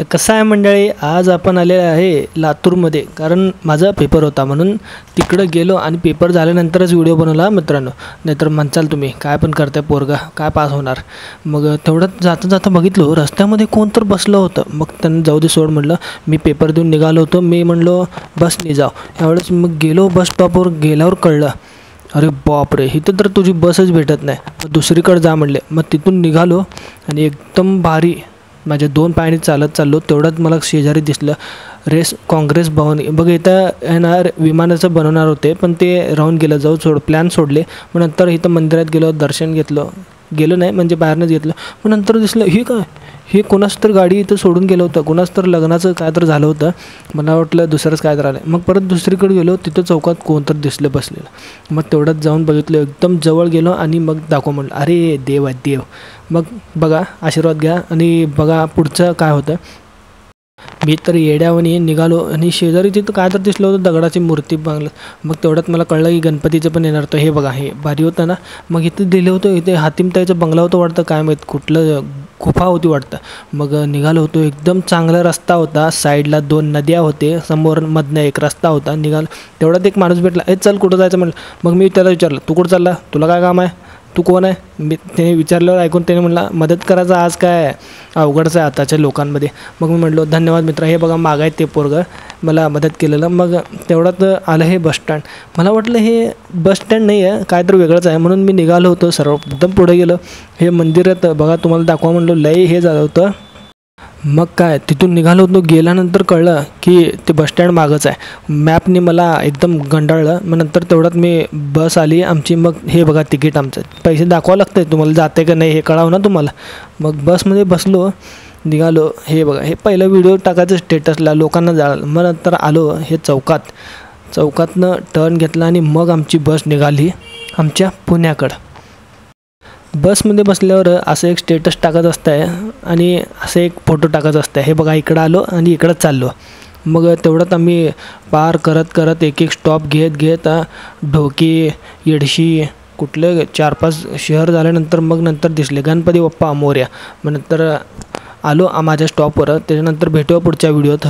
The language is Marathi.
तर कसं आहे मंडळी, आज आपण आलेले आहे लातूरमध्ये, कारण माझा पेपर होता म्हणून तिकडं गेलो आणि पेपर झाल्यानंतरच व्हिडिओ बनवला मित्रांनो. नाहीतर म्हणचाल तुम्ही काय पण करताय पोरगा, काय पास होणार. मग तेवढंच जाता जाता बघितलो रस्त्यामध्ये कोण तर बसलं होतं. मग त्यांनी जाऊ दे सोड म्हणलं, मी पेपर देऊन निघालो होतो. मी म्हणलो बसने जाऊ. यावेळेस मग गेलो बस स्टॉपवर. गेल्यावर कळलं अरे बापरे, इथं तर तुझी बसच भेटत नाही, मग दुसरीकडे जा म्हणले. मग तिथून निघालो आणि एकदम भारी माझ्या 2 पायाने चालत चाललो. तेवढ्यात मला शेजारी दिसलं काँग्रेस भवन. बघ इथं येणार विमानाचं बनवणार होते, पण ते राहून गेलं. जाऊ प्लॅन सोडले. मग नंतर इथं मंदिरात गेलो, दर्शन गेलो नाही म्हणजे बाहेरनंच घेतलं. मग नंतर दिसलं हे कोणाच तर गाडी इथं सोडून गेलं होतं. कोणाच तर लग्नाचं काय तर झालं होतं. मला वाटलं दुसरंच काय तर आलं. मग परत दुसरीकडे गेलो, तिथं चौकात कोण तर दिसलं बसलेलं. मग तेवढ्यात जाऊन बघितलं, एकदम जवळ गेलो आणि मग दाखव म्हणलं. अरे देव आहे देव. मग बघा आशीर्वाद घ्या आणि बघा पुढचं काय होतं. मी तर येड्यावानी निघालो आणि शेजारी तिथं काय तर दिसलं होतं, दगडाची मूर्ती बांगलं. मग तेवढ्यात मला कळलं की गणपतीचं पण येणार होतं. हे बघा हे भारी होतं ना. मग इथं दिलं होतं, इथे हातीमताईचा बंगला होतं वाटतं, काय माहीत कुठलं गुफा होती वाटतं. मग निघालो होतो. एकदम चांगला रस्ता होता, साईडला 2 नद्या होते, समोर मधनं एक रस्ता होता. निघालो तेवढ्यात एक माणूस भेटला. चल कुठं जायचं म्हणलं. मग मी त्याला विचारलं, तू कुठं चालला, तुला काय काम आहे, तू कोण आहे. मी ते विचारल्यावर ऐकून त्याने म्हणला, मदत करायचं आज काय अवघडचं आहे आताच्या लोकांमध्ये. मग मी म्हटलो धन्यवाद मित्रा, हे बघा माग आहे ते पोरगं मला मदत केलेलं. मग तेवढ्यात आलं हे बसस्टँड. मला वाटलं हे बसस्टँड नाही आहे, काय तर वेगळंच आहे, म्हणून मी निघालो होतो. सर्व एकदम पुढे गेलो. हे मंदिरात बघा तुम्हाला दाखवा म्हणलो, लय हे झालं होतं. मग काय तिथून निघालो होतो. गेल्यानंतर कळलं की ते बसस्टँड मागंच आहे. मॅपने मला एकदम गंडाळलं. मग नंतर तेवढ्यात मी बस आली आमची. मग हे बघा तिकीट आमचं, पैसे दाखवावं लागतं आहे तुम्हाला, जाते का नाही हे कळावं ना तुम्हाला. मग बसमध्ये बसलो, निघालो. हे बघा हे पहिलं व्हिडिओ टाकायचं स्टेटसला, लोकांना जाळलं. मग नंतर आलो हे चौकातनं टर्न घेतला आणि मग आमची बस निघाली आमच्या पुण्याकडं. बसमध्ये बसल्यावर असं एक स्टेटस टाकत असतंय आणि असं एक फोटो टाकत असतंय. हे बघा इकडं आलो आणि इकडं चाललो. मग तेवढ्यात आम्ही पार करत एक स्टॉप घेत ढोकी, येडशी कुठले 4-5 शहर झाल्यानंतर मग नंतर दिसले गणपती बाप्पा मोरया. मग नंतर आलो माझ्या स्टॉपवर. त्याच्यानंतर भेटूया पुढच्या व्हिडिओत.